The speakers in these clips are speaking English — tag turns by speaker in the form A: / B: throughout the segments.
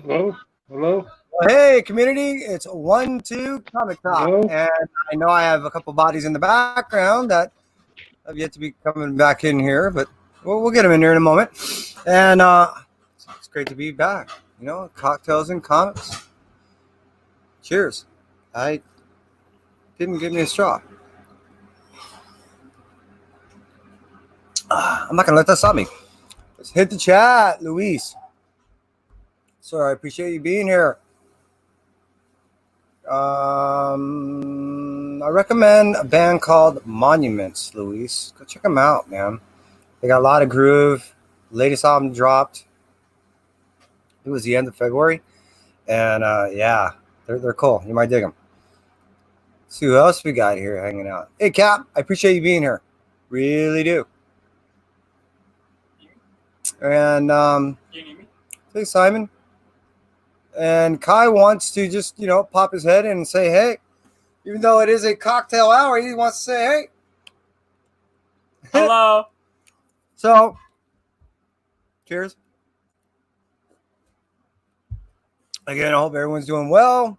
A: Hello? Hello?
B: Hey, community, it's 1-2 Comic Talk.
A: Hello?
B: And I know I have a couple bodies in the background that have yet to be coming back in here, but we'll get them in here in a moment. And it's great to be back. Cocktails and comics. Cheers. I didn't give me a straw. I'm not going to let that stop me. Let's hit the chat, Luis. Sir, I appreciate you being here. I recommend a band called Monuments, Luis. Go check them out, man. They got a lot of groove. Latest album dropped. It was the end of February, and yeah, they're cool. You might dig them. See who else we got here hanging out. Hey, Cap, I appreciate you being here. Really do. And hey, Simon. And Kai wants to just pop his head in and say hey. Even though it is a cocktail hour, he wants to say hey.
C: Hello.
B: So, cheers. Again, I hope everyone's doing well.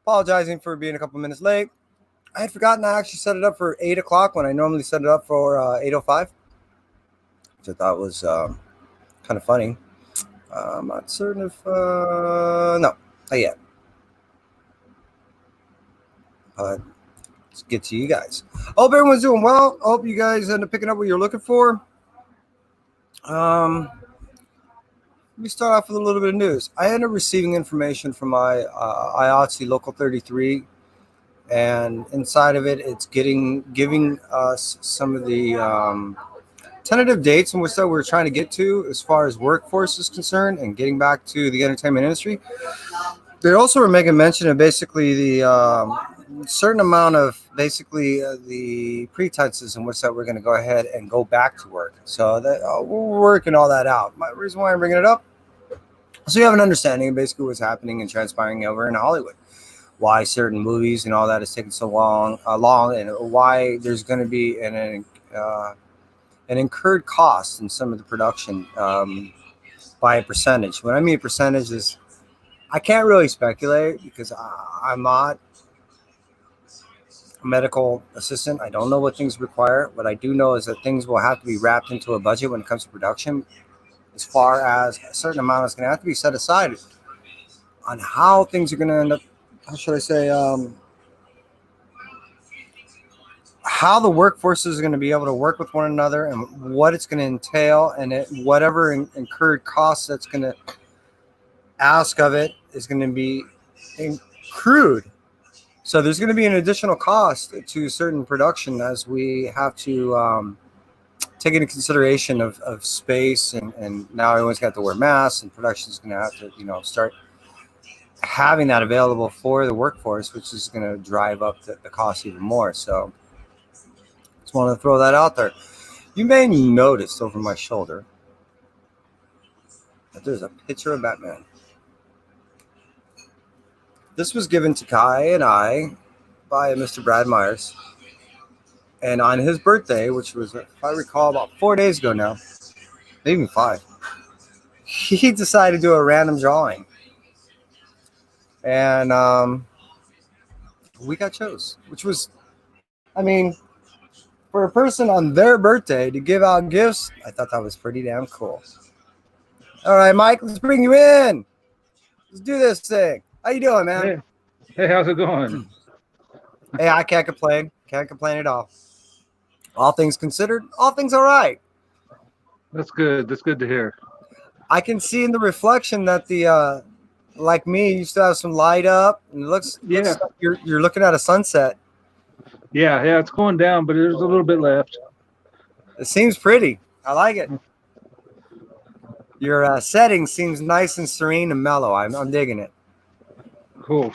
B: Apologizing for being a couple minutes late. I had forgotten I actually set it up for 8 o'clock when I normally set it up for 8:05, which I thought was kind of funny. I'm not certain if... no, not yet. But let's get to you guys. I hope everyone's doing well. I hope you guys end up picking up what you're looking for. Let me start off with a little bit of news. I ended up receiving information from my IATSE Local 33, and inside of it, it's giving us some of the tentative dates in which that we're trying to get to as far as workforce is concerned and getting back to the entertainment industry. They also were making mention of basically the certain amount of the pretenses in which that we're going to go ahead and go back to work. So that we're working all that out. My reason why I'm bringing it up, so you have an understanding of basically what's happening and transpiring over in Hollywood, why certain movies and all that is taking so long, and why there's going to be an incurred cost in some of the production by a percentage. When I mean percentage is, I can't really speculate because I'm not a medical assistant. I don't know what things require. What I do know is that things will have to be wrapped into a budget when it comes to production, as far as a certain amount is going to have to be set aside on how things are going to end up, how should I say, how the workforce is going to be able to work with one another and what it's going to entail, and whatever incurred costs that's going to ask of it is going to be accrued. So there's going to be an additional cost to certain production as we have to take into consideration of space, and now everyone's got to wear masks, and production is going to have to start having that available for the workforce, which is going to drive up the cost even more. So just want to throw that out there. You may notice over my shoulder that there's a picture of Batman. This was given to Kai and I by Mr. Brad Myers. And on his birthday, which was, if I recall, about 4 days ago now, maybe even 5, he decided to do a random drawing. And we got chose, which was, I mean, for a person on their birthday to give out gifts, I thought that was pretty damn cool. All right, Mike, let's bring you in. Let's do this thing. How you doing, man?
A: Hey, how's it going?
B: Hey, I can't complain. Can't complain at all. All things considered, all things all right.
A: That's good. That's good to hear.
B: I can see in the reflection that the like me, you still have some light up, and it looks like you're looking at a sunset.
A: Yeah, it's going down, but there's a little bit left.
B: It seems pretty. I like it. Your setting seems nice and serene and mellow. I'm digging it.
A: Cool.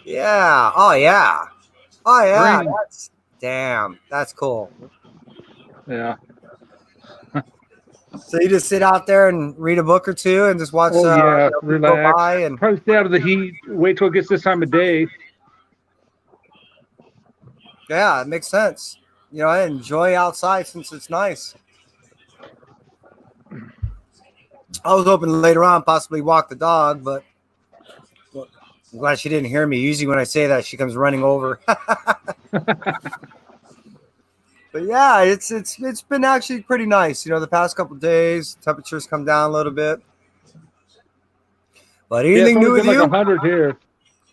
B: Yeah. Oh yeah. Oh yeah.
A: Green.
B: That's cool.
A: Yeah.
B: So you just sit out there and read a book or two and just watch
A: relax.
B: go by and
A: probably stay out of the heat. Wait till it gets this time of day.
B: Yeah, it makes sense. I enjoy outside since it's nice. I was hoping later on possibly walk the dog, but I'm glad she didn't hear me. Usually when I say that, she comes running over. But yeah, it's been actually pretty nice. You know, the past couple of days, temperatures come down a little bit. But
A: Yeah, it's
B: anything new
A: only
B: with
A: been like
B: you?
A: 100 here.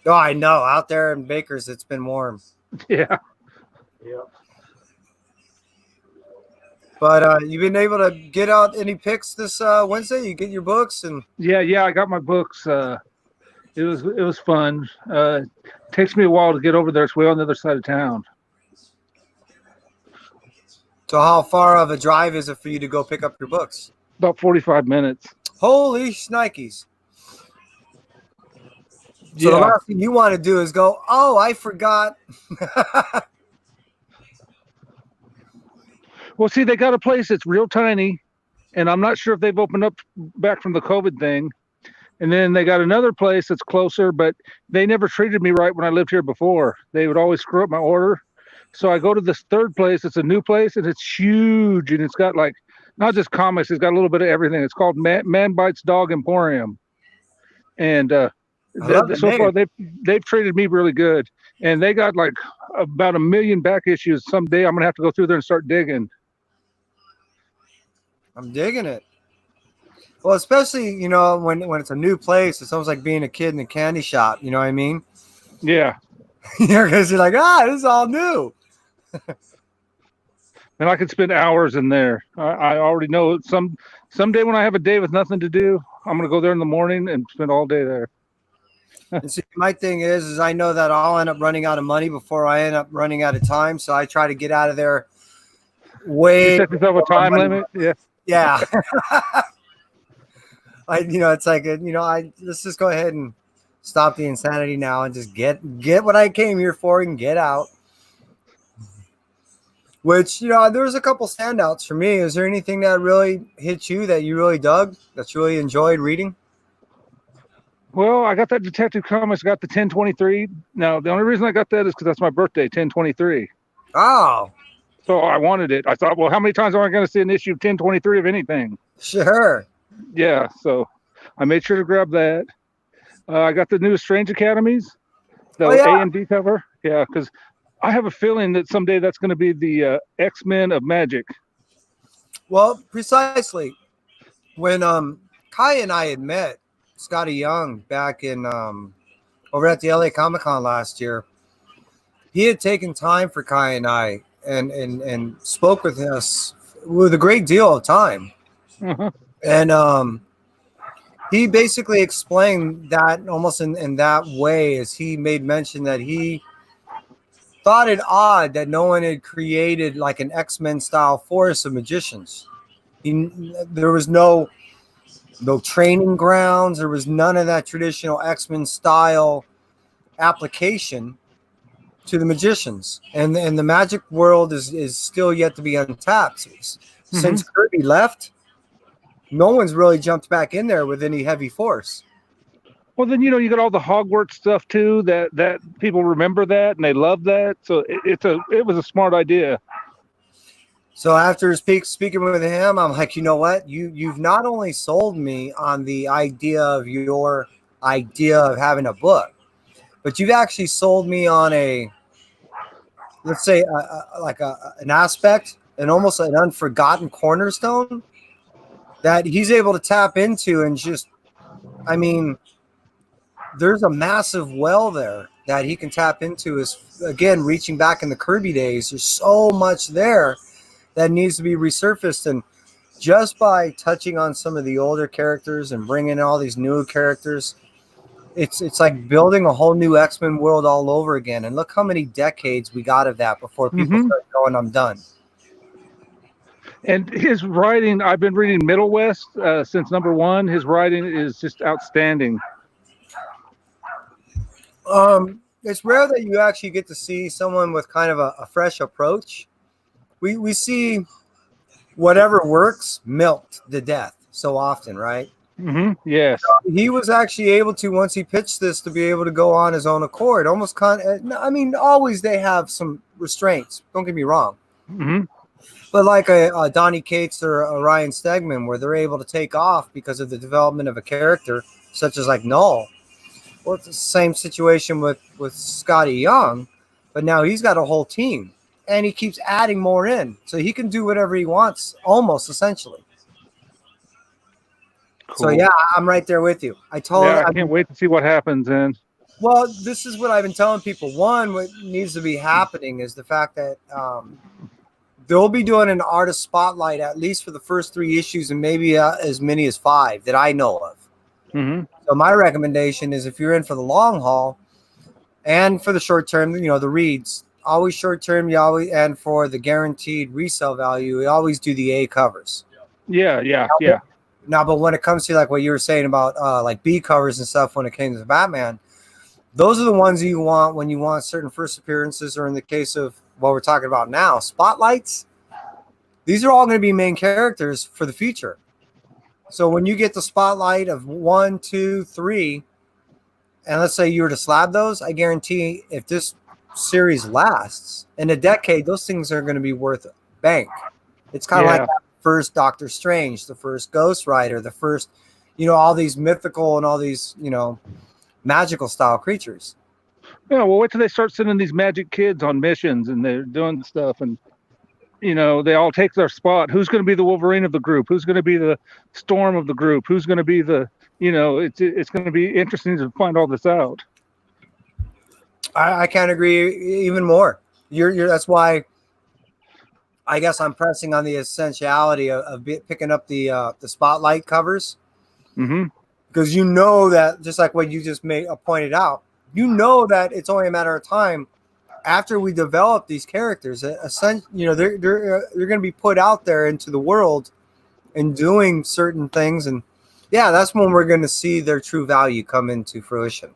B: Oh, I know. Out there in Baker's, it's been warm.
A: Yeah.
B: But you've been able to get out any picks this Wednesday? You get your books and
A: Yeah. I got my books. It was fun. Takes me a while to get over there. It's way on the other side of town.
B: so how far of a drive is it for you to go pick up your books?
A: About 45 minutes.
B: Holy shnikes. So the
A: Yeah.
B: last thing you want to do is go, oh, I forgot.
A: Well, see, they got a place that's real tiny, and I'm not sure if they've opened up back from the COVID thing. And then they got another place that's closer, but they never treated me right when I lived here before. They would always screw up my order. So I go to this third place. It's a new place, and it's huge, and it's got like not just comics. It's got a little bit of everything. It's called Man Bites Dog Emporium, and so far they've treated me really good. And they got like about 1 million back issues. Someday I'm gonna have to go through there and start digging.
B: I'm digging it. Well, especially, you know, when it's a new place, it's almost like being a kid in a candy shop. You know what I mean?
A: Yeah.
B: Because you're like, this is all new.
A: And I could spend hours in there. I already know someday when I have a day with nothing to do, I'm gonna go there in the morning and spend all day there.
B: And see, my thing is I know that I'll end up running out of money before I end up running out of time. So I try to get out of there way.
A: You set yourself a time limit. Yeah.
B: Yeah. It's like, let's just go ahead and stop the insanity now and just get what I came here for and get out. Which, there's a couple standouts for me. Is there anything that really hit you that you really dug, that you really enjoyed reading?
A: Well, I got that Detective Comics, got the 1023. Now, the only reason I got that is because that's my birthday, 1023.
B: Oh.
A: So I wanted it. I thought, well, how many times am I going to see an issue of 1023 of anything?
B: Sure.
A: Yeah, so I made sure to grab that. I got the new Strange Academies, the A and B cover. Yeah, because I have a feeling that someday that's going to be the X-Men of Magic.
B: Well, precisely. When Kai and I had met Scotty Young back in over at the LA Comic-Con last year, he had taken time for Kai and I and spoke with us with a great deal of time.
A: Uh-huh.
B: And he basically explained that almost in that way, as he made mention that he thought it odd that no one had created like an X-Men style force of magicians. There was no training grounds. There was none of that traditional X-Men style application to the magicians. And the magic world is still yet to be untapped. Since Kirby left, no one's really jumped back in there with any heavy force.
A: Well, then, you got all the Hogwarts stuff too, that people remember that and they love that. So it was a smart idea.
B: So after speaking with him, I'm like, you know what? You've not only sold me on the idea of your idea of having a book, but you've actually sold me on a, let's say, an aspect and almost an unforgotten cornerstone that he's able to tap into. And just, I mean, there's a massive well there that he can tap into. Is again, reaching back in the Kirby days, there's so much there that needs to be resurfaced. And just by touching on some of the older characters and bringing in all these new characters, it's like building a whole new X-Men world all over again. And look how many decades we got of that before people start going, I'm done.
A: And his writing, I've been reading Middle West since #1. His writing is just outstanding.
B: It's rare that you actually get to see someone with kind of a fresh approach. We see whatever works milked to death so often, right?
A: Yes.
B: He was actually able to, once he pitched this, to be able to go on his own accord. Always they have some restraints. Don't get me wrong. But like a Donny Cates or a Ryan Stegman, where they're able to take off because of the development of a character, such as like Null. Well, it's the same situation with Scotty Young, but now he's got a whole team, and he keeps adding more in, so he can do whatever he wants, almost essentially.
A: Cool.
B: So yeah, I'm right there with you. I
A: can't wait to see what happens. And
B: well, this is what I've been telling people. One, what needs to be happening is the fact that they'll be doing an artist spotlight at least for the first 3 issues, and maybe as many as 5 that I know of.
A: Mm-hmm.
B: So my recommendation is, if you're in for the long haul and for the short term, the reads, always short term, and for the guaranteed resale value, we always do the A covers.
A: Yeah.
B: Now, but when it comes to like what you were saying about like B covers and stuff, when it came to Batman, those are the ones you want when you want certain first appearances, or in the case of what we're talking about now, spotlights. These are all going to be main characters for the future. So when you get the spotlight of 1, 2, 3, and let's say you were to slab those, I guarantee if this series lasts in a decade, those things are going to be worth bank. It's kind of like that first Doctor Strange, the first Ghost Rider, the first, all these mythical and all these, magical style creatures.
A: Yeah, well, wait till they start sending these magic kids on missions and they're doing stuff, and they all take their spot. Who's going to be the Wolverine of the group? Who's going to be the Storm of the group? Who's going to be the, it's going to be interesting to find all this out.
B: I can't agree even more. That's why I guess I'm pressing on the essentiality of picking up the spotlight covers.
A: Mm-hmm.
B: Because that, just like what you just pointed out, that it's only a matter of time after we develop these characters. They're going to be put out there into the world and doing certain things, and that's when we're going to see their true value come into fruition.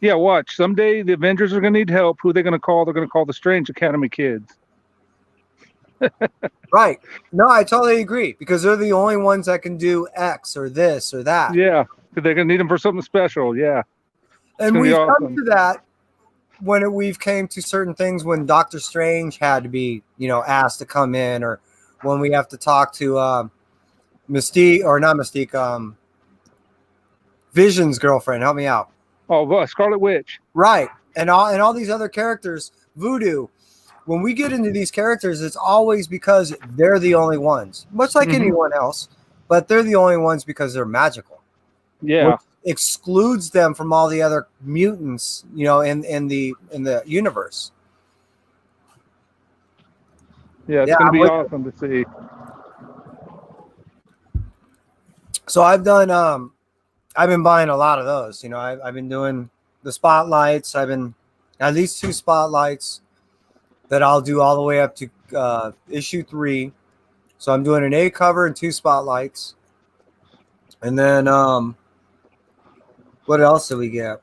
A: Yeah, watch. Someday the Avengers are going to need help. Who are they going to call? They're going to call the Strange Academy kids.
B: Right. No, I totally agree, because they're the only ones that can do X or this or that.
A: Yeah, they're going to need them for something special. Yeah.
B: And we've come to that when we've came to certain things, when Doctor Strange had to be, asked to come in, or when we have to talk to Mystique, or not Mystique, Vision's girlfriend. Help me out.
A: Oh, Scarlet Witch.
B: Right. And all these other characters, Voodoo. When we get into these characters, it's always because they're the only ones, much like anyone else, but they're the only ones because they're magical.
A: Yeah.
B: Which excludes them from all the other mutants, in the universe.
A: Yeah, it's going to be awesome to see.
B: So I've been buying a lot of those. I've been doing the spotlights. I've been at least 2 spotlights that I'll do all the way up to issue 3. So I'm doing an A cover and 2 spotlights. And then what else did we get?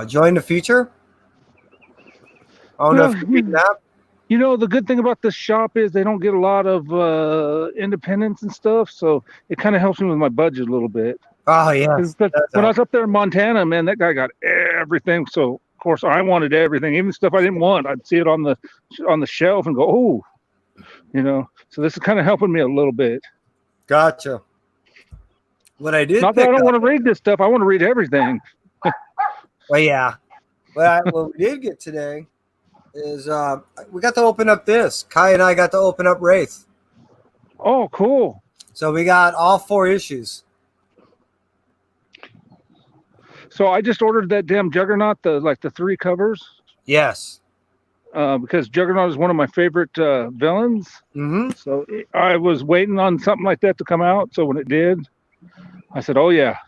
B: Join the Future. I don't know if you're reading that.
A: The good thing about this shop is they don't get a lot of independence and stuff, so it kind of helps me with my budget a little bit.
B: Oh, yeah.
A: When I was up there in Montana, man, that guy got everything. So, of course, I wanted everything, even stuff I didn't want. I'd see it on the shelf and go, oh, So this is kind of helping me a little bit.
B: Gotcha. What I did.
A: Not that I don't want to read this stuff. I want to read everything.
B: Well, yeah. What we did get today is we got to open up this. Kai and I got to open up Wraith.
A: Oh, cool.
B: So we got all 4 issues.
A: So I just ordered that damn Juggernaut, the 3 covers.
B: Yes.
A: Because Juggernaut is one of my favorite villains.
B: Mm-hmm.
A: So I was waiting on something like that to come out. So when it did, I said, oh, yeah.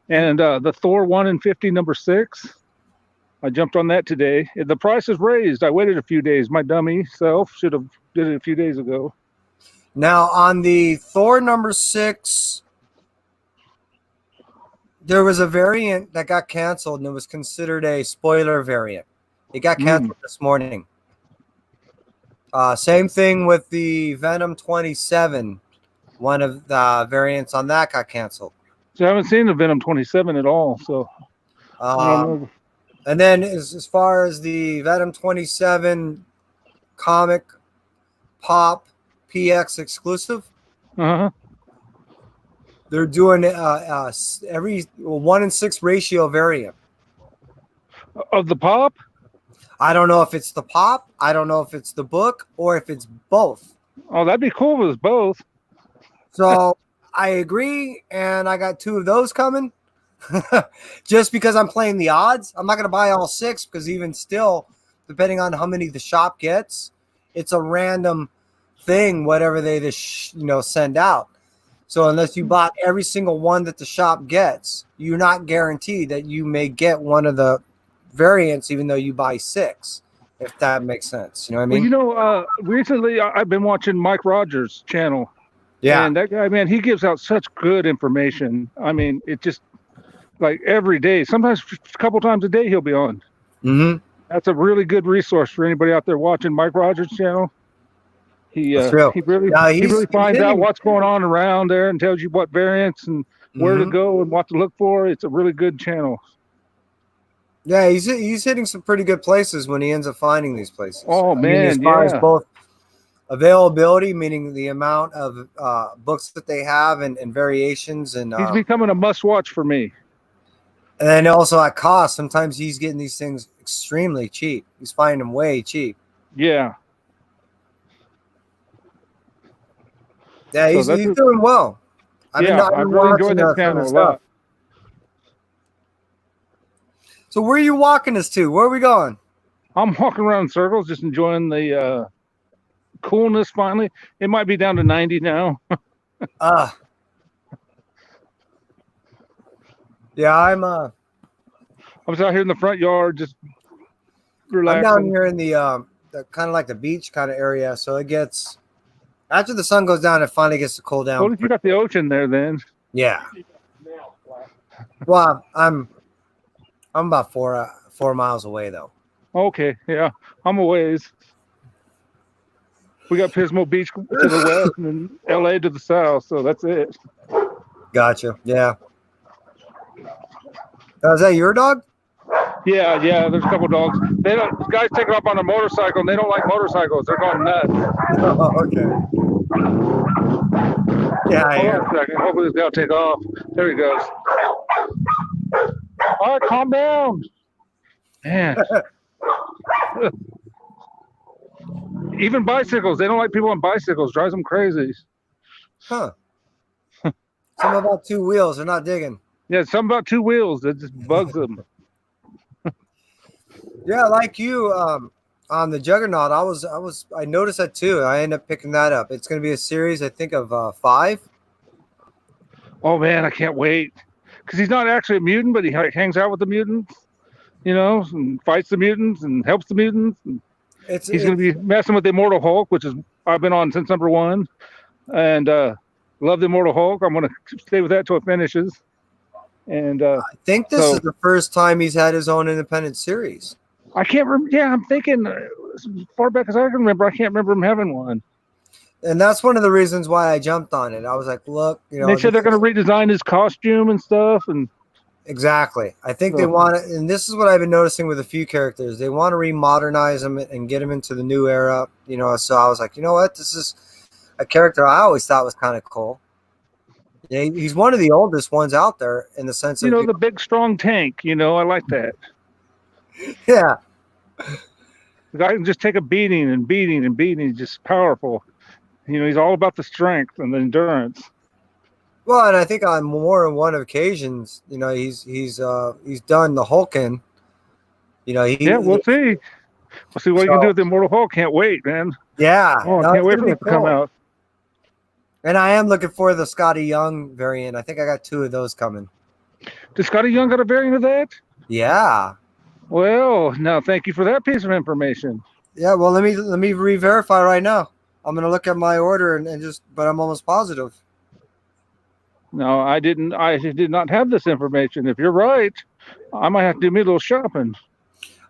A: And the Thor 1 in 50 number 6, I jumped on that today. The price is raised. I waited a few days. My dummy self should have did it a few days ago.
B: Now, on the Thor number 6, there was a variant that got canceled, and it was considered a spoiler variant. It got canceled this morning. Same thing with the Venom 27. One of the variants on that got canceled.
A: So I haven't seen the Venom 27 at all. So,
B: and then as far as the Venom 27 comic pop, PX exclusive.
A: Uh-huh.
B: They're doing every 1-in-6 ratio variant.
A: Of the pop?
B: I don't know if it's the pop, I don't know if it's the book, or if it's both.
A: Oh, that'd be cool if it was both.
B: So I agree, and I got 2 of those coming. Just because I'm playing the odds, I'm not going to buy all 6 because even still, depending on how many the shop gets, it's a random thing, whatever they just send out. So unless you bought every single one that the shop gets, you're not guaranteed that you may get one of the variants, even though you buy 6. If that makes sense, you know what I mean?
A: Well, recently I've been watching Mike Rogers' channel.
B: Yeah.
A: And that guy, man, he gives out such good information. I mean, it just like every day, sometimes a couple times a day, he'll be on.
B: Mm-hmm.
A: That's a really good resource for anybody out there watching Mike Rogers' channel. He really finds out what's going on around there and tells you what variants and where to go and what to look for. It's a really good channel.
B: Yeah, he's hitting some pretty good places when he ends up finding these places.
A: Oh, man,
B: as far as both availability, meaning the amount of books that they have and variations, and
A: he's becoming a must-watch for me.
B: And then also at cost, sometimes he's getting these things extremely cheap. He's finding them way cheap.
A: Yeah.
B: Yeah, he's doing well.
A: I really enjoyed that channel a lot.
B: So where are you walking us to? Where are we going?
A: I'm walking around in circles, just enjoying the coolness finally. It might be down to 90 now.
B: Yeah, I
A: was out here in the front yard just relaxing.
B: I'm down here in the kind of like the beach kind of area, so it gets after the sun goes down, it finally gets to cool down.
A: Well, you got the ocean there then.
B: Yeah. Well, I'm about 4 miles away though.
A: Okay, yeah, I'm a ways. We got Pismo Beach to the west and then LA to the south, so that's it.
B: Gotcha. Yeah. Is that your dog?
A: Yeah. There's a couple dogs. Guys take it up on a motorcycle, and they don't like motorcycles. They're going nuts.
B: Oh, okay. Yeah.
A: Hold on a second. Hopefully this guy will take off. There he goes. All right, calm down. Man. Even bicycles. They don't like people on bicycles. Drives them crazy.
B: Huh. Something about 2 wheels. They're not digging.
A: Yeah, something about 2 wheels that just bugs them.
B: Yeah, like you on the Juggernaut, I noticed that too. I ended up picking that up. It's going to be a series, I think, of 5.
A: Oh man, I can't wait. Because he's not actually a mutant, but he hangs out with the mutants, and fights the mutants and helps the mutants. And he's going to be messing with the Immortal Hulk, which is I've been on since number 1, and love the Immortal Hulk. I'm going to stay with that till it finishes. And
B: I think this is the first time he's had his own independent series.
A: I can't remember. Yeah, I'm thinking as far back as I can remember, I can't remember him having one.
B: And that's one of the reasons why I jumped on it. I was like, look,
A: they said they're going to redesign his costume and stuff. And
B: exactly. I think they want to, and this is what I've been noticing with a few characters. They want to remodernize him and get him into the new era, So I was like, you know what? This is a character I always thought was kind of cool. Yeah, he's one of the oldest ones out there in the sense of
A: the big strong tank. I like that.
B: Yeah,
A: the guy can just take a beating and beating and beating. He's just powerful. He's all about the strength and the endurance.
B: Well, and I think on more than one occasions, he's done the Hulkin.
A: We'll see. We'll see what he can do with the Immortal Hulk. Can't wait, man.
B: Yeah,
A: I can't wait for it to come out.
B: And I am looking for the Scotty Young variant. I think I got 2 of those coming.
A: Does Scotty Young got a variant of that?
B: Yeah.
A: Well, now thank you for that piece of information.
B: Yeah, well, let me re-verify right now. I'm going to look at my order but I'm almost positive.
A: No, I didn't. I did not have this information. If you're right, I might have to do me a little shopping.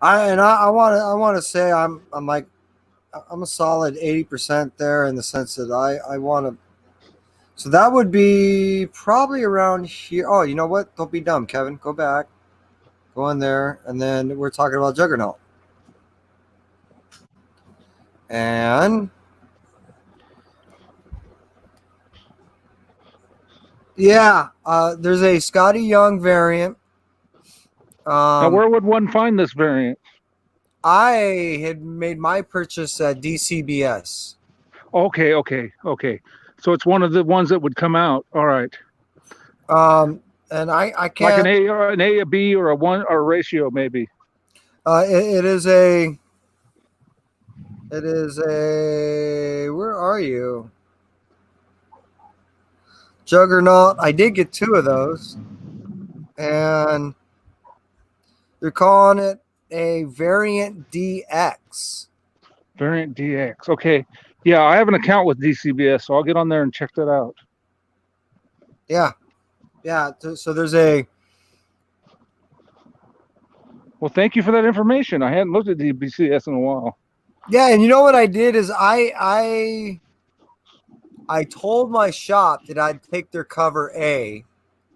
B: I want to say I'm a solid 80% there in the sense that I want to. So that would be probably around here. Oh, you know what? Don't be dumb, Kevin. Go back. Go in there. And then we're talking about Juggernaut. And Yeah, there's a Scotty Young variant.
A: Now, where would one find this variant?
B: I had made my purchase at DCBS.
A: Okay. So it's one of the ones that would come out. All right.
B: And I
A: Like
B: can't.
A: an A, a B, or a one or a ratio, maybe.
B: It is a. It is a. Where are you? Juggernaut. I did get 2 of those, and they're calling it a variant DX.
A: Variant DX. Okay. Yeah, I have an account with DCBS, so I'll get on there and check that out.
B: Yeah, yeah. So there's a.
A: Well, thank you for that information. I hadn't looked at DCBS in a while.
B: Yeah, and you know what I did is I told my shop that I'd take their cover A,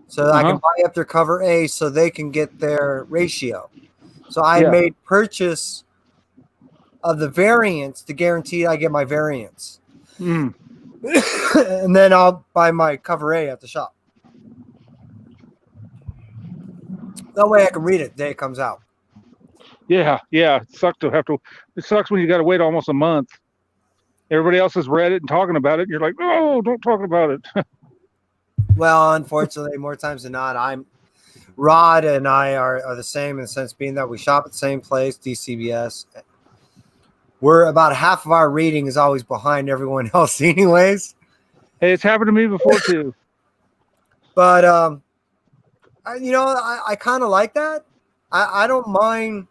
B: so that I can buy up their cover A so they can get their ratio. So I made purchase of the variants to guarantee I get my variants.
A: Mm.
B: And then I'll buy my cover A at the shop. That way I can read it the day it comes out.
A: Yeah. It sucks to have to. It sucks when you got to wait almost a month. Everybody else has read it and talking about it. And you're like, oh, don't talk about it.
B: Well, unfortunately, more times than not, Rod and I are the same in the sense being that we shop at the same place, DCBS. We're about half of our reading is always behind everyone else, anyways.
A: Hey, it's happened to me before too.
B: But I kind of like that. I don't mind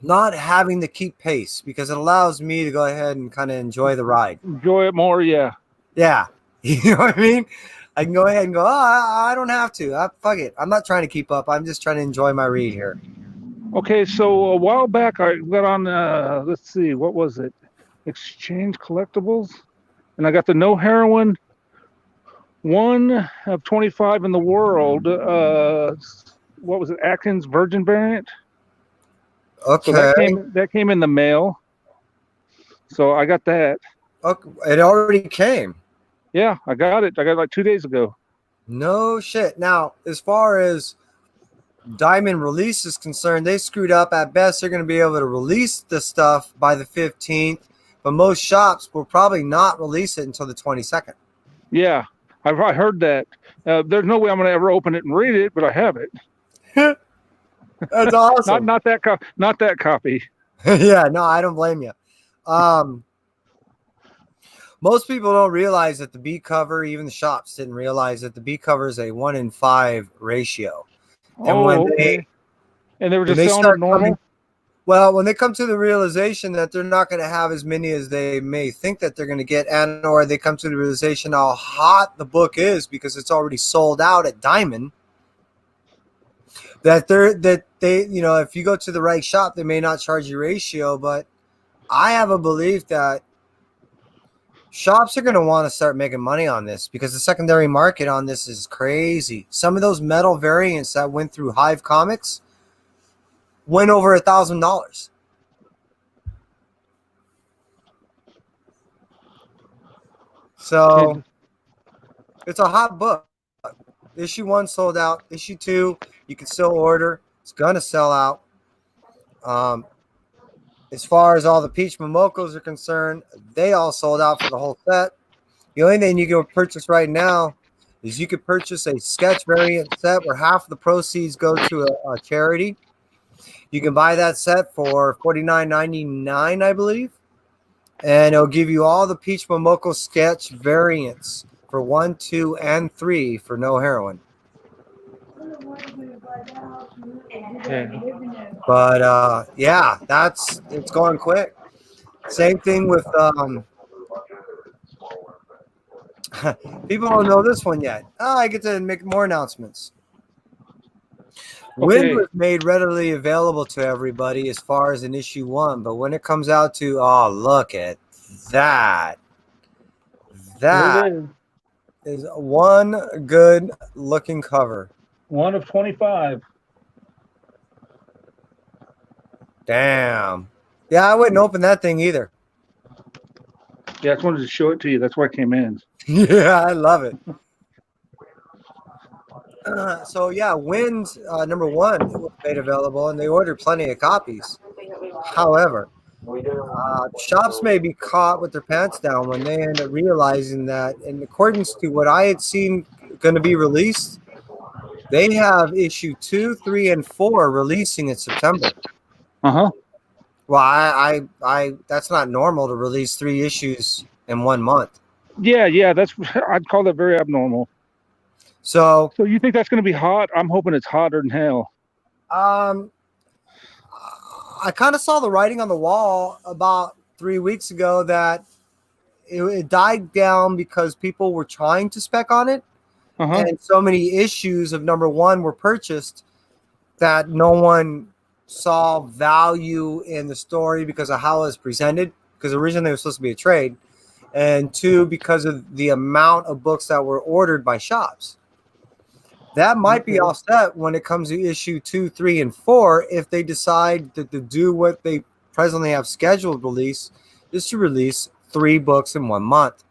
B: not having to keep pace because it allows me to go ahead and kind of enjoy the ride.
A: Enjoy it more, yeah.
B: Yeah. You know what I mean? I can go ahead and go, I don't have to. Fuck it. I'm not trying to keep up. I'm just trying to enjoy my read here.
A: Okay, so a while back I got on, let's see, what was it? Exchange Collectibles. And I got the No Heroin 1 of 25 in the world. What was it? Atkins Virgin variant.
B: Okay.
A: So that came in the mail. So I got that.
B: Okay. It already came.
A: Yeah, I got it. I got it like 2 days ago.
B: No shit. Now, as far as Diamond release is concerned, they screwed up. At best, they're going to be able to release the stuff by the 15th, but most shops will probably not release it until the 22nd.
A: Yeah, I heard that. There's no way I'm going to ever open it and read it, but I have it.
B: That's awesome.
A: not that copy.
B: Yeah, no, I don't blame you. Most people don't realize that the B cover, even the shops didn't realize that the B cover is a 1 in 5 ratio. And
A: they were just selling it normal.
B: When they come to the realization that they're not going to have as many as they may think that they're going to get, and or they come to the realization how hot the book is because it's already sold out at Diamond, that they if you go to the right shop, they may not charge you ratio, but I have a belief that shops are going to want to start making money on this because the secondary market on this is crazy. Some of those metal variants that went through Hive Comics went over $1,000. So it's a hot book. Issue 1 sold out. Issue 2, you can still order. It's going to sell out. As far as all the Peach Momokos are concerned, they all sold out for the whole set. The only thing you can purchase right now is you could purchase a sketch variant set where half of the proceeds go to a charity. You can buy that set for $49.99, I believe. And it'll give you all the Peach Momoko sketch variants for 1, 2, and 3 for No Heroin. But yeah, it's going quick. Same thing with people don't know this one yet. I get to make more announcements. Wind was made readily available to everybody as far as an issue 1, but when it comes out to look at that is one good looking cover.
A: 1 of 25.
B: Damn. Yeah, I wouldn't open that thing either.
A: Yeah, I just wanted to show it to you. That's why I came in.
B: Yeah, I love it. So yeah, Wind number one was made available, and they ordered plenty of copies. However, shops may be caught with their pants down when they end up realizing that, in accordance to what I had seen going to be released, they have issue 2, 3, and 4 releasing in September.
A: Uh-huh.
B: Well, that's not normal to release 3 issues in 1 month.
A: Yeah, that's I'd call that very abnormal.
B: So,
A: So you think that's going to be hot? I'm hoping it's hotter than hell.
B: I kind of saw the writing on the wall about 3 weeks ago that it died down because people were trying to spec on it,
A: Uh-huh.
B: and so many issues of number one were purchased that no one saw value in the story because of how it was presented, because originally it was supposed to be a trade, and 2, because of the amount of books that were ordered by shops. That might be offset when it comes to issue 2, 3, and 4 if they decide to do what they presently have scheduled release, is to release 3 books in 1 month.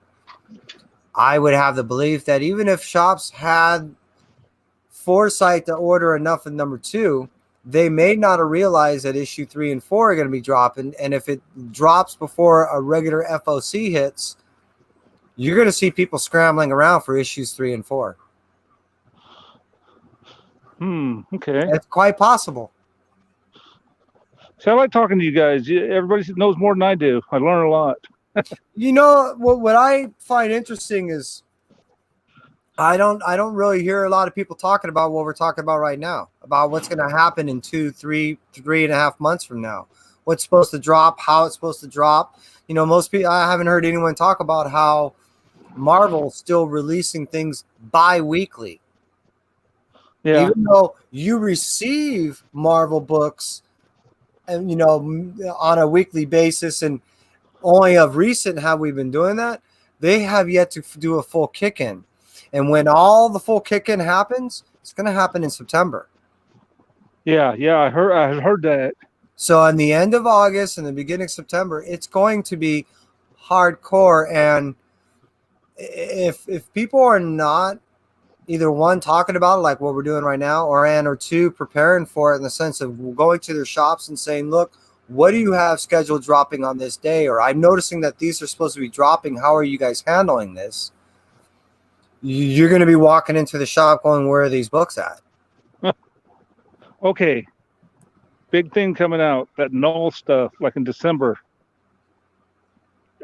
B: I would have the belief that even if shops had foresight to order enough in number 2, they may not have realized that issue 3 and 4 are going to be dropping. And if it drops before a regular FOC hits, you're going to see people scrambling around for issues 3 and 4.
A: Okay.
B: It's quite possible.
A: So I like talking to you guys. Everybody knows more than I do. I learn a lot.
B: You know what I find interesting is I don't really hear a lot of people talking about what we're talking about right now, about what's going to happen in 2, 3, 3.5 months from now. What's supposed to drop, how it's supposed to drop. You know, most people, I haven't heard anyone talk about how Marvel's still releasing things bi-weekly.
A: Yeah.
B: Even though you receive Marvel books and, you know, on a weekly basis, and only of recent have we been doing that, they have yet to do a full kick-in. And when all the full kick-in happens, it's going to happen in September.
A: Yeah, I heard that.
B: So in the end of August and the beginning of September, it's going to be hardcore. And if people are not either one talking about it like what we're doing right now, or 2 preparing for it in the sense of going to their shops and saying, look, what do you have scheduled dropping on this day? Or I'm noticing that these are supposed to be dropping. How are you guys handling this? You're going to be walking into the shop going, where are these books at?
A: Okay. Big thing coming out, that Null stuff, like in December.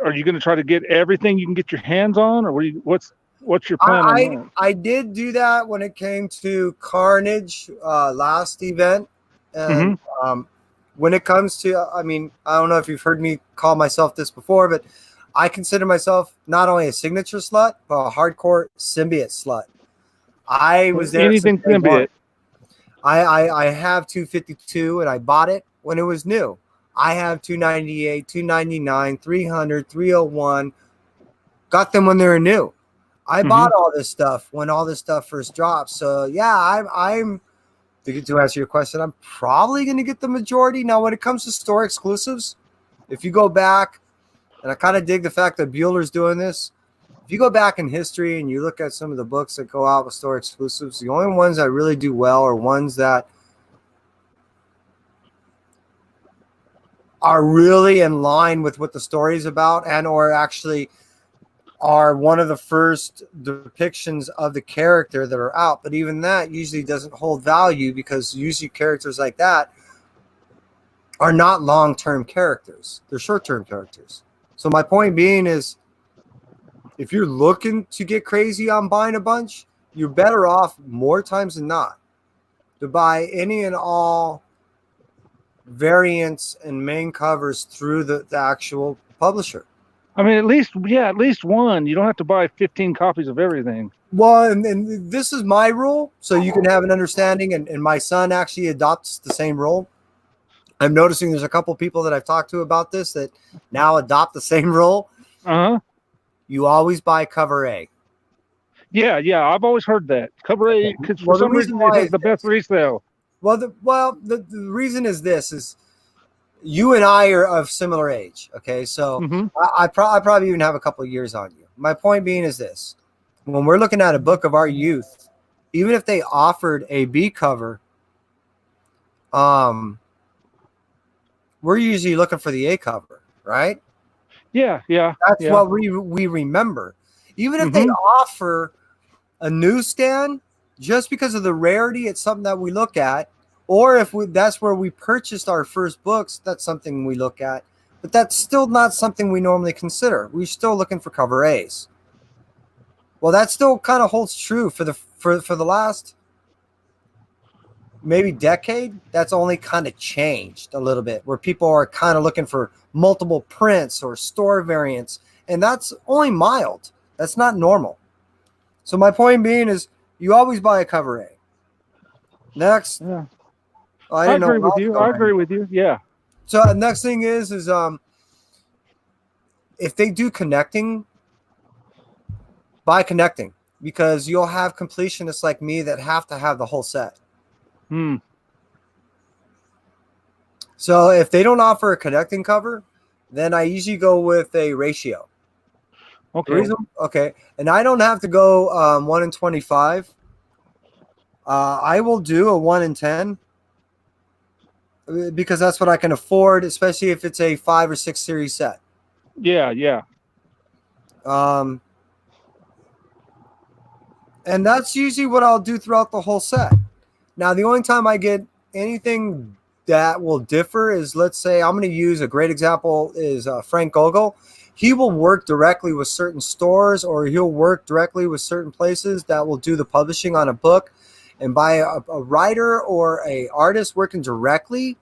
A: Are you going to try to get everything you can get your hands on, or what's your plan on that?
B: I did do that when it came to Carnage last event. And when it comes to, I mean, I don't know if you've heard me call myself this before, but I consider myself not only a signature slut, but a hardcore symbiote slut. I was there.
A: Anything symbiote.
B: I have 252 and I bought it when it was new. I have 298, 299, 300, 301. Got them when they were new. I bought all this stuff when all this stuff first dropped. So yeah, I'm to answer your question, I'm probably going to get the majority. Now, when it comes to store exclusives, if you go back, and I kind of dig the fact that Bueller's doing this. If you go back in history and you look at some of the books that go out with store exclusives, the only ones that really do well are ones that are really in line with what the story is about, and or actually are one of the first depictions of the character that are out. But even that usually doesn't hold value, because usually characters like that are not long-term characters. They're short-term characters. So my point being is, if you're looking to get crazy on buying a bunch, you're better off more times than not to buy any and all variants and main covers through the actual publisher.
A: I mean, at least one. You don't have to buy 15 copies of everything.
B: Well, and this is my rule, so you can have an understanding. And my son actually adopts the same rule. I'm noticing there's a couple people that I've talked to about this that now adopt the same rule. You always buy cover A.
A: Yeah, I've always heard that. Cover A, because for some reason it has the best resale.
B: Well, the reason is this, is you and I are of similar age, okay? So I probably even have a couple of years on you. My point being is this. When we're looking at a book of our youth, even if they offered a B cover, we're usually looking for the A cover, right?
A: Yeah, yeah.
B: That's
A: yeah.
B: what we remember. Even if they offer a newsstand, just because of the rarity, it's something that we look at. Or if that's where we purchased our first books, that's something we look at. But that's still not something we normally consider. We're still looking for cover A's. Well, that still kind of holds true for the last maybe decade. That's only kind of changed a little bit, where people are kind of looking for multiple prints or store variants, and that's only mild. That's not normal. So my point being is, you always buy a cover A. Next,
A: Yeah.
B: I
A: agree with you. I agree with you. Yeah.
B: So the next thing is if they do connecting, buy connecting, because you'll have completionists like me that have to have the whole set. So if they don't offer a connecting cover, then I usually go with a ratio.
A: Okay.
B: And I don't have to go 1 in 25. I will do a 1 in 10 because that's what I can afford, especially if it's a 5 or 6 series set.
A: Yeah.
B: And that's usually what I'll do throughout the whole set. Now, the only time I get anything that will differ is, let's say, I'm going to use a great example is Frank Gogol. He will work directly with certain stores, or he'll work directly with certain places that will do the publishing on a book. And by a writer or a artist working directly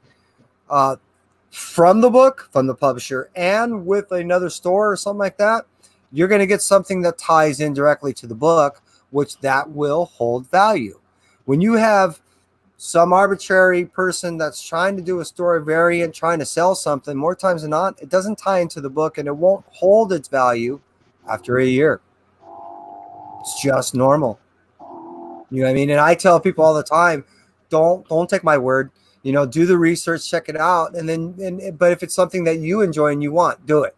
B: from the book, from the publisher, and with another store or something like that, you're going to get something that ties in directly to the book, which that will hold value. When you have some arbitrary person that's trying to do a story variant, trying to sell something, more times than not, it doesn't tie into the book, and it won't hold its value after a year. It's just normal. You know what I mean? And I tell people all the time, don't take my word. Do the research, check it out, but if it's something that you enjoy and you want, do it.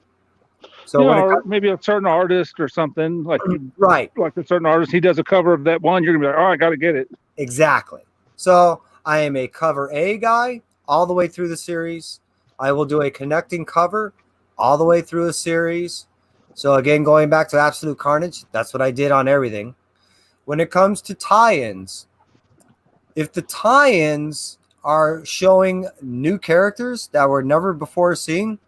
B: So
A: or maybe a certain artist or something like
B: right,
A: like a certain artist, he does a cover of that one. You're gonna be like, oh, I got to get it.
B: Exactly. So I am a cover A guy all the way through the series. I will do a connecting cover all the way through a series. So again, going back to Absolute Carnage, that's what I did on everything. When it comes to tie-ins, if the tie-ins are showing new characters that were never before seen,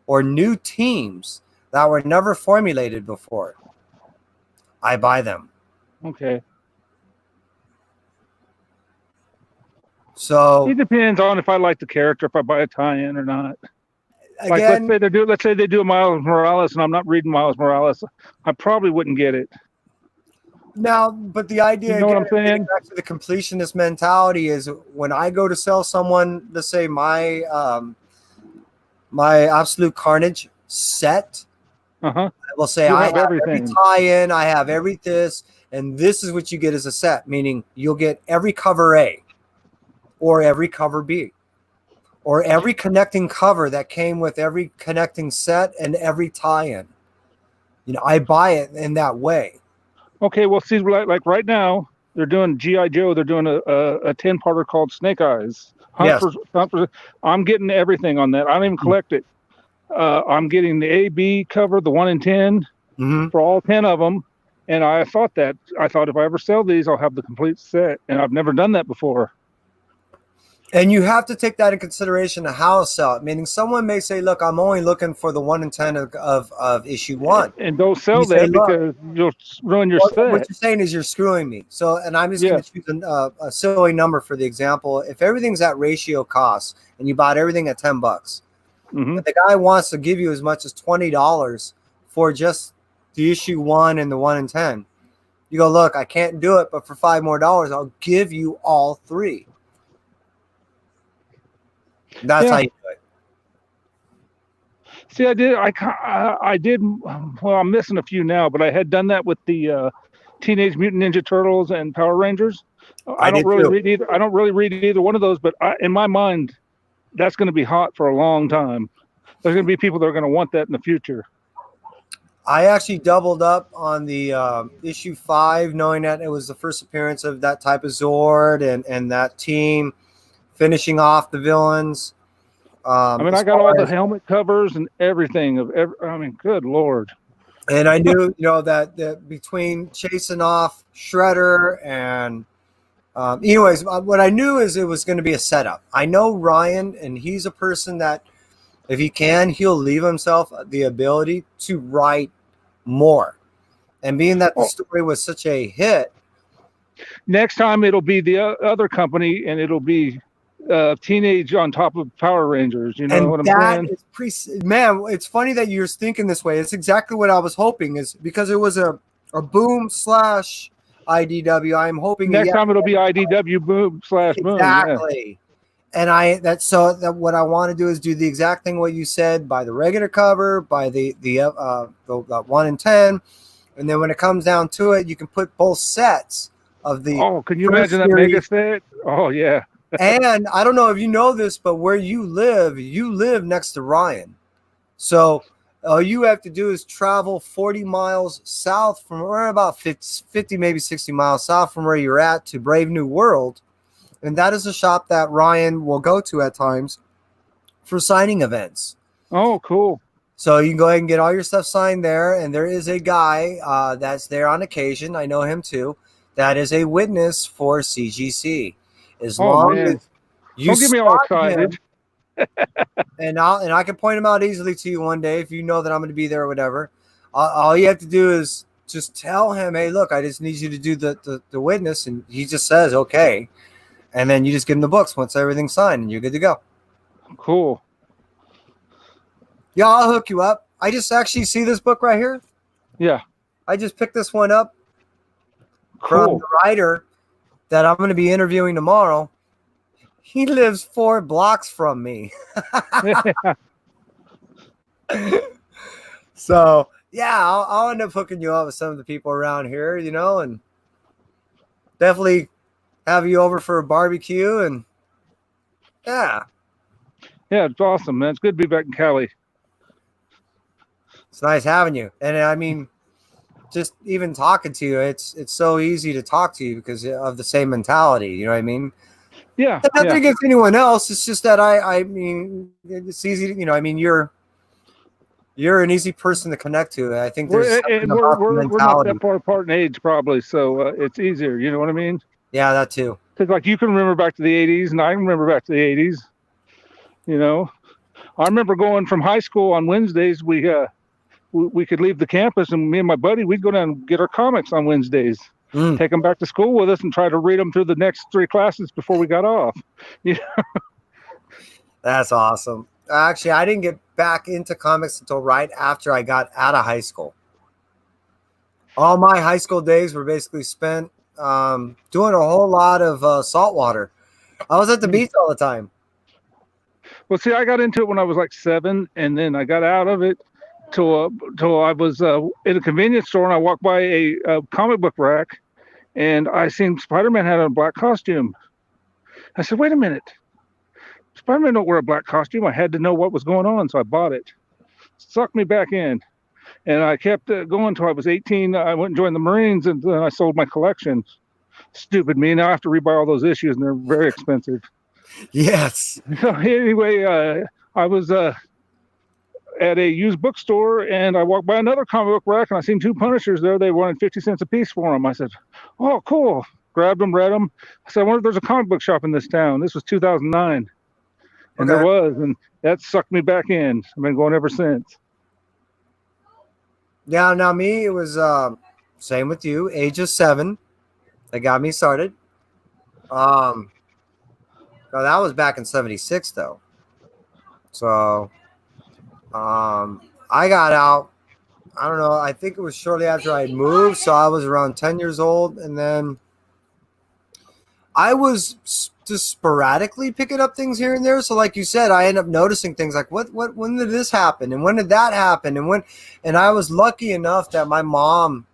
B: or new teams that were never formulated before, I buy them.
A: Okay.
B: So
A: it depends on if I like the character, if I buy a tie-in or not.
B: Again,
A: like let's say they do a Miles Morales, and I'm not reading Miles Morales, I probably wouldn't get it.
B: Now, but the idea,
A: what I'm saying?
B: Back to the completionist mentality, is when I go to sell someone, let's say my Absolute Carnage set, I will say I have every tie-in, I have every this, and this is what you get as a set, meaning you'll get every cover A, or every cover B, or every connecting cover that came with every connecting set and every tie-in. I buy it in that way.
A: Okay, well, see, like right now, they're doing G.I. Joe. They're doing a 10-parter called Snake Eyes. I'm getting everything on that. I don't even collect it. I'm getting the A, B cover, the 1 in 10 for all 10 of them. And I thought if I ever sell these, I'll have the complete set. And I've never done that before.
B: And you have to take that in consideration of how to sell it. Meaning someone may say, look, I'm only looking for the 1 in 10 of issue 1.
A: And don't sell that because you'll ruin your set.
B: What you're saying is you're screwing me. So, and I'm just going to choose a silly number for the example. If everything's at ratio cost and you bought everything at $10, but the guy wants to give you as much as $20 for just the issue 1 and the 1 in 10, you go, look, I can't do it, but for $5 more, I'll give you all 3. That's how you do it.
A: See, I did. Well, I'm missing a few now, but I had done that with the Teenage Mutant Ninja Turtles and Power Rangers. I don't really read either one of those, but in my mind, that's going to be hot for a long time. There's going to be people that are going to want that in the future.
B: I actually doubled up on the issue 5, knowing that it was the first appearance of that type of Zord and that team finishing off the villains.
A: I mean,
B: As
A: I got all
B: far
A: the
B: as,
A: helmet covers and everything I mean, good Lord.
B: and I knew, that between chasing off Shredder and anyways, what I knew is it was going to be a setup. I know Ryan, and he's a person that if he can, he'll leave himself the ability to write more. And being that the
A: Oh,
B: story was such a hit,
A: next time it'll be the other company, and it'll be Teenage on top of Power Rangers. You know
B: and
A: what I'm
B: that
A: saying?
B: is man, it's funny that you're thinking this way. It's exactly what I was hoping, is because it was a boom slash IDW. I'm hoping
A: Next time it'll be IDW boom slash boom. Yeah.
B: exactly. And that what I want to do is do the exact thing what you said, by the regular cover, by the 1 in 10, and then when it comes down to it, you can put both sets of the
A: Oh, can you
B: first
A: imagine that
B: series.
A: mega set? Oh yeah.
B: And I don't know if you know this, but where you live next to Ryan. So all you have to do is travel 40 miles south from where, about 50, maybe 60 miles south from where you're at, to Brave New World. And that is a shop that Ryan will go to at times for signing events.
A: Oh, cool.
B: So you can go ahead and get all your stuff signed there. And there is a guy that's there on occasion. I know him too. That is a witness for CGC. As
A: Oh
B: long
A: man.
B: as you
A: Don't get me all
B: spot
A: excited.
B: him, and I can point him out easily to you one day if you know that I'm going to be there or whatever. All you have to do is just tell him, hey, look, I just need you to do the witness. And he just says, okay. And then you just give him the books once everything's signed and you're good to go.
A: Cool.
B: Yeah, I'll hook you up. I just actually see this book right here.
A: Yeah.
B: I just picked this one up from
A: Cool.
B: the writer that I'm going to be interviewing tomorrow. He lives 4 blocks from me. So, yeah, I'll end up hooking you up with some of the people around here, and definitely have you over for a barbecue. And yeah,
A: Yeah, it's awesome, man. It's good to be back in Cali.
B: it's nice having you. And I mean, just even talking to you, it's so easy to talk to you because of the same mentality. You know what I mean?
A: Yeah.
B: Nothing
A: Yeah.
B: against anyone else. It's just that I mean, it's easy to, I mean, you're an easy person to connect to. I think there's something about the
A: We're not
B: mentality.
A: that far apart in age, probably, so it's easier. You know what I mean?
B: Yeah, that too.
A: Because like you can remember back to the '80s, and I remember back to the '80s. You know, I remember going from high school on Wednesdays. We could leave the campus, and me and my buddy, we'd go down and get our comics on Wednesdays. Take them back to school with us and try to read them through the next 3 classes before we got off.
B: That's awesome. Actually, I didn't get back into comics until right after I got out of high school. All my high school days were basically spent doing a whole lot of saltwater. I was at the beach all the time.
A: Well, see, I got into it when I was like 7, and then I got out of it till I was in a convenience store, and I walked by a comic book rack, and I seen Spider-Man had a black costume. I said, wait a minute. Spider-Man don't wear a black costume. I had to know what was going on, so I bought it. Sucked me back in. And I kept going until I was 18. I went and joined the Marines, and then I sold my collection. Stupid me. Now I have to rebuy all those issues, and they're very expensive.
B: Yes.
A: So anyway, I was at a used bookstore, and I walked by another comic book rack, and I seen 2 Punishers there. They wanted 50 cents a piece for them. I said, oh, cool. Grabbed them, read them. I said, I wonder if there's a comic book shop in this town. This was 2009. And there was, and that sucked me back in. I've been going ever since.
B: Yeah, now me, it was same with you, age of 7. That got me started. That was back in 76 though. So I got out, I don't know, I think it was shortly after I had moved, so I was around 10 years old, and then I was just sporadically picking up things here and there. So like you said, I ended up noticing things like when did this happen, and when did that happen, and I was lucky enough that my mom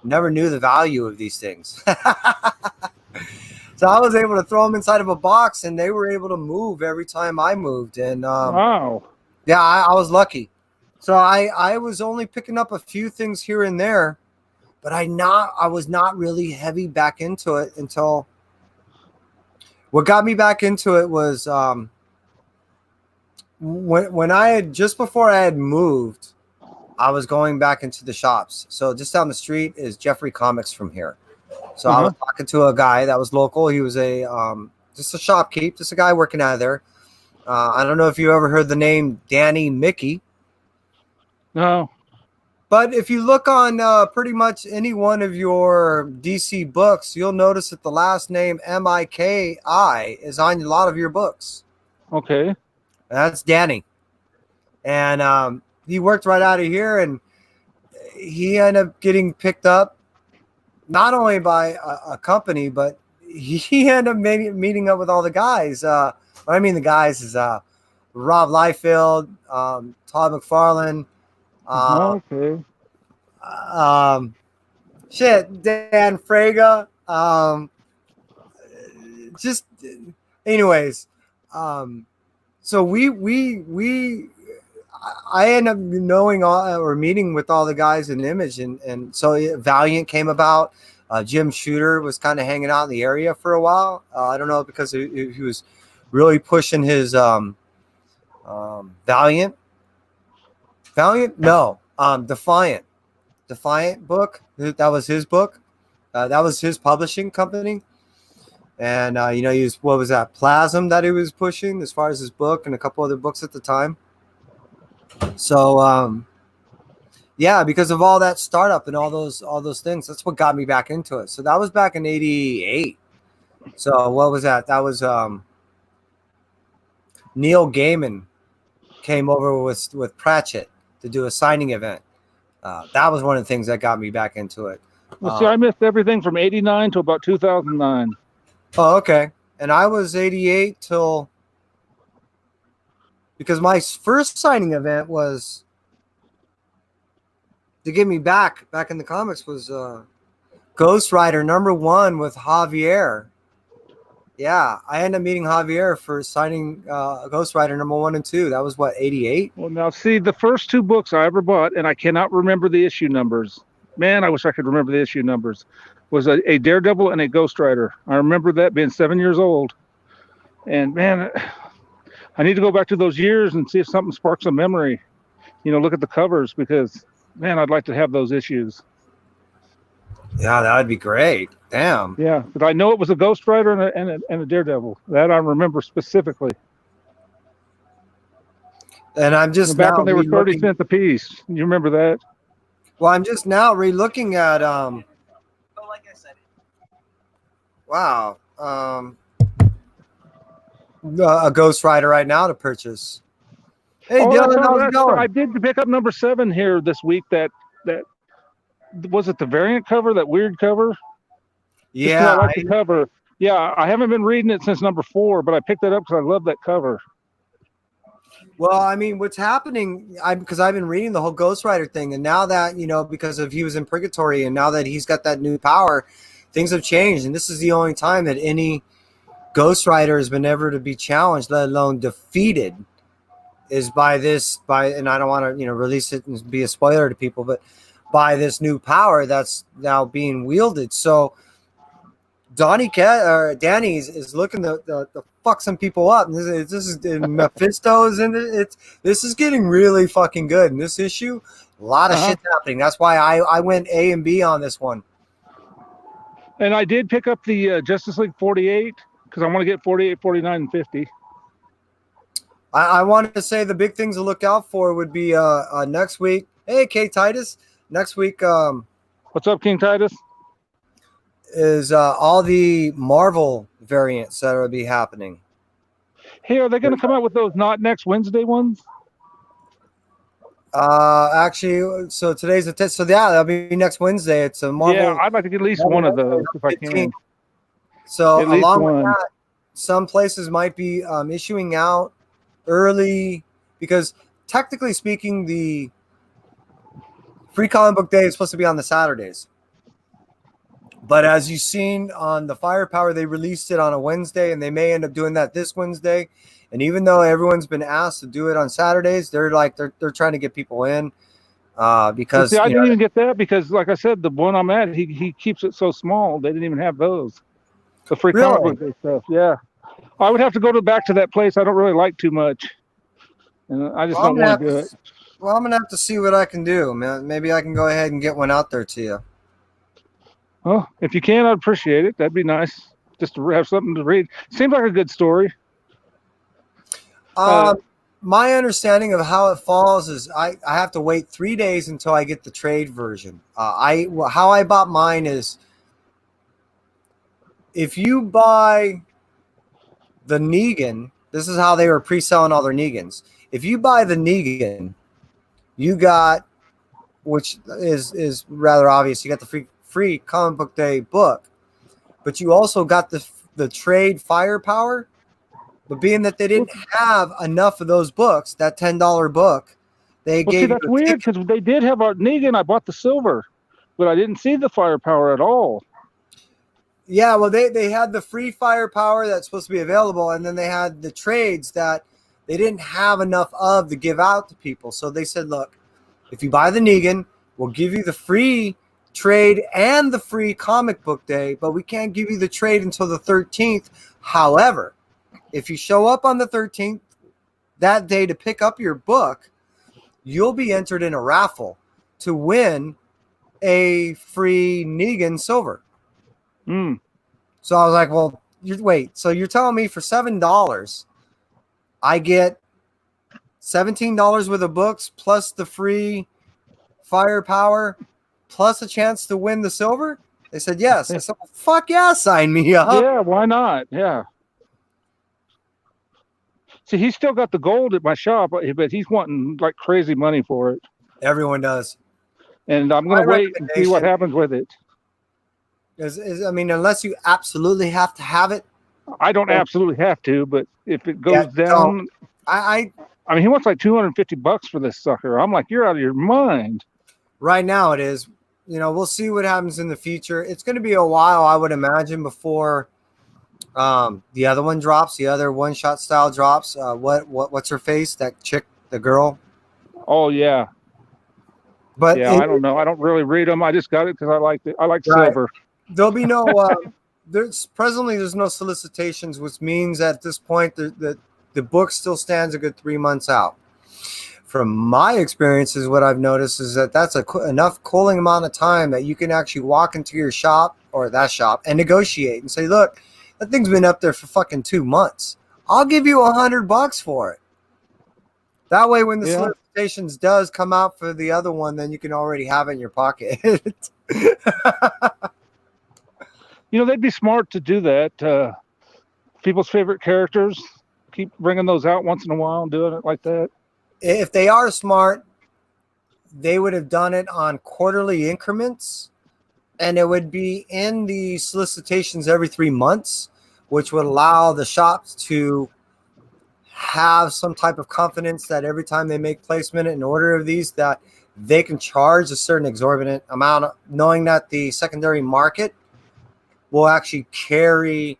B: never knew the value of these things. So I was able to throw them inside of a box, and they were able to move every time I moved. And
A: Wow.
B: yeah, I was lucky. So I was only picking up a few things here and there, but I was not really heavy back into it until what got me back into it was when I had just before I had moved, I was going back into the shops. So just down the street is Jeffrey Comics from here. So I was talking to a guy that was local. He was a just a shopkeep, just a guy working out of there. I don't know if you ever heard the name Danny Mickey.
A: No.
B: But if you look on pretty much any one of your DC books, you'll notice that the last name Miki is on a lot of your books.
A: Okay.
B: And that's Danny. And he worked right out of here, and he ended up getting picked up not only by a company, but he ended up meeting up with all the guys. What I mean the guys is Rob Liefeld, Todd McFarlane,
A: okay.
B: Dan Fraga. Just anyways. So I ended up knowing or meeting with all the guys in Image, and so Valiant came about. Jim Shooter was kind of hanging out in the area for a while. I don't know because he was really pushing his Valiant. No, Defiant book. That was his book. That was his publishing company. And, he was, what was that? Plasm that he was pushing as far as his book and a couple other books at the time. So, yeah, because of all that startup and all those things, that's what got me back into it. So that was back in 88. So what was that? That was Neil Gaiman came over with Pratchett to do a signing event. That was one of the things that got me back into it.
A: Well, see, I missed everything from 89 to about 2009.
B: Oh, okay. And I was 88 till, because my first signing event was to get me back in the comics was Ghost Rider #1 with Javier. Yeah, I ended up meeting Javier for signing Ghost Rider #1 and 2. That was what, 88?
A: Well, now see, the first two books I ever bought, and I cannot remember the issue numbers. Man, I wish I could remember the issue numbers. Was a Daredevil and a Ghost Rider. I remember that being 7 years old. And man, I need to go back to those years and see if something sparks a memory. Look at the covers because, man, I'd like to have those issues.
B: Yeah, that would be great. Damn.
A: Yeah, but I know it was a Ghost Rider and a Daredevil. That I remember specifically.
B: And I'm just
A: back
B: now
A: when they were 30 cents a piece. You remember that?
B: Well, I'm just now re-looking at like I said. Wow. A Ghost Rider right now to purchase. Hey, Dylan, how's it going?
A: I did pick up #7 here this week. That was it. The variant cover, that weird cover.
B: Yeah,
A: I like the cover. Yeah, I haven't been reading it since #4, but I picked it up because I love that cover.
B: Well, I mean, what's happening? Because I've been reading the whole Ghost Rider thing, and now that because he was in purgatory, and now that he's got that new power, things have changed, and this is the only time that any Ghost Rider has been ever to be challenged, let alone defeated, is by, and I don't want to release it and be a spoiler to people, but by this new power that's now being wielded. So Danny is looking to fuck some people up. And this is Mephisto's in it. This is getting really fucking good. In this issue, a lot of shit's happening. That's why I went A and B on this one.
A: And I did pick up the Justice League 48 because I want to get 48, 49, and 50.
B: I wanted to say the big things to look out for would be next week. Hey, K Titus. Next week.
A: What's up, King Titus?
B: Is all the Marvel variants that will be happening.
A: Hey, are they going to come out with those not next Wednesday ones?
B: Actually, so today's the 10th. So yeah, that'll be next Wednesday. It's a Marvel.
A: Yeah, I'd like to get at least one of those if I can.
B: So along with that, some places might be issuing out early because technically speaking, the Free Comic Book Day is supposed to be on the Saturdays. But as you've seen on the Firepower, they released it on a Wednesday, and they may end up doing that this Wednesday. And even though everyone's been asked to do it on Saturdays, they're trying to get people in because
A: See, I didn't even get that because, like I said, the one I'm at, he keeps it so small. They didn't even have those. The free comic book day stuff. Yeah, I would have to go back to that place. I don't really like too much, and I just don't want to do it.
B: Well, I'm gonna have to see what I can do, man. Maybe I can go ahead and get one out there to you.
A: Well, if you can, I'd appreciate it. That'd be nice, just to have something to read. Seems like a good story.
B: My understanding of how it falls is I have to wait 3 days until I get the trade version. How I bought mine is if you buy the Negan, this is how they were pre-selling all their Negans. If you buy the Negan, you got, which is rather obvious, you got the free comic book day book, but you also got the trade Firepower. But being that they didn't have enough of those books, that $10 book, they gave.
A: See, that's weird because they did have a Negan. I bought the silver, but I didn't see the Firepower at all.
B: Yeah, well, they had the free Firepower that's supposed to be available, and then they had the trades that they didn't have enough of to give out to people. So they said, look, if you buy the Negan, we'll give you the free trade and the free comic book day, but we can't give you the trade until the 13th. However, if you show up on the 13th that day to pick up your book, you'll be entered in a raffle to win a free Negan silver. So I was like, well, so you're telling me for $7, I get $17 worth of books plus the free Firepower plus a chance to win the silver? They said yes. I said, well, fuck yeah, sign me up.
A: Yeah, why not? Yeah. See, he's still got the gold at my shop, but he's wanting like crazy money for it.
B: Everyone does.
A: And I'm going to wait and see what happens with it.
B: I mean, unless you absolutely have to have it.
A: I don't absolutely have to, but if it goes down, I mean, he wants like $250 for this sucker. I'm like, you're out of your mind.
B: Right now it is. You know, we'll see what happens in the future. It's going to be a while, I would imagine, before the other one drops, the other one-shot style drops. What's her face? That chick, the girl.
A: Oh yeah. But yeah, I don't know. I don't really read them. I just got it because I liked it. I like silver.
B: There'll be no. There's no solicitations, which means at this point the book still stands a good 3 months out. From my experiences, what I've noticed is that that's enough cooling amount of time that you can actually walk into your shop or that shop and negotiate and say, look, that thing's been up there for fucking 2 months. I'll give you $100 for it. That way, when the solicitations does come out for the other one, then you can already have it in your pocket.
A: You know, they'd be smart to do that. People's favorite characters, keep bringing those out once in a while and doing it like that.
B: If they are smart, they would have done it on quarterly increments, and it would be in the solicitations every 3 months, which would allow the shops to have some type of confidence that every time they make placement in order of these, that they can charge a certain exorbitant amount, knowing that the secondary market will actually carry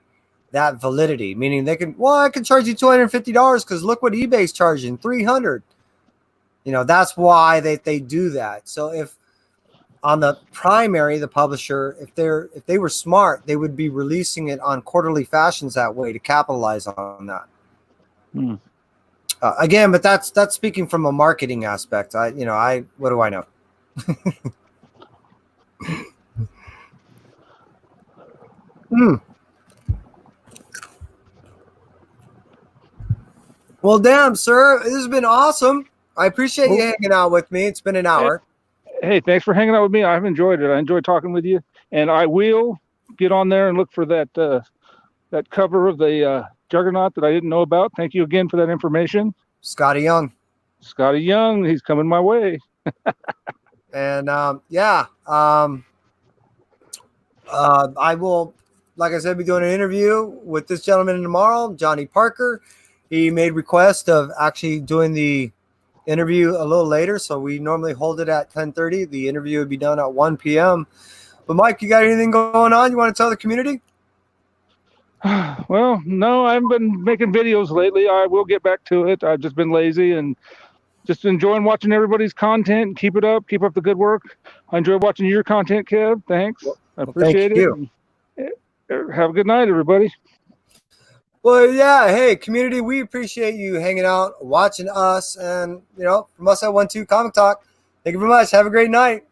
B: that validity, meaning I can charge you $250 because look what eBay's charging, $300. You know, that's why they do that. So if on the primary, the publisher, if they were smart, they would be releasing it on quarterly fashions that way to capitalize on that. Again, but that's speaking from a marketing aspect. What do I know? Well, damn, sir, this has been awesome. I appreciate you hanging out with me. It's been an hour.
A: Hey, thanks for hanging out with me. I've enjoyed it. I enjoyed talking with you, and I will get on there and look for that cover of the Juggernaut that I didn't know about. Thank you again for that information.
B: Scotty Young,
A: he's coming my way.
B: And I will, like I said, be doing an interview with this gentleman tomorrow, Johnny Parker. He made request of actually doing the interview a little later, so we normally hold it at 10:30. The interview would be done at 1 p.m. But Mike, you got anything going on you want to tell the community?
A: Well, no, I haven't been making videos lately. I will get back to it. I've just been lazy and just enjoying watching everybody's content. Keep it up. Keep up the good work. I enjoy watching your content, Kev. Thanks. I appreciate
B: thank you.
A: it. Have a good night, everybody.
B: Well, yeah. Hey, community, we appreciate you hanging out, watching us, and from us at 1-2 Comic Talk. Thank you very much. Have a great night.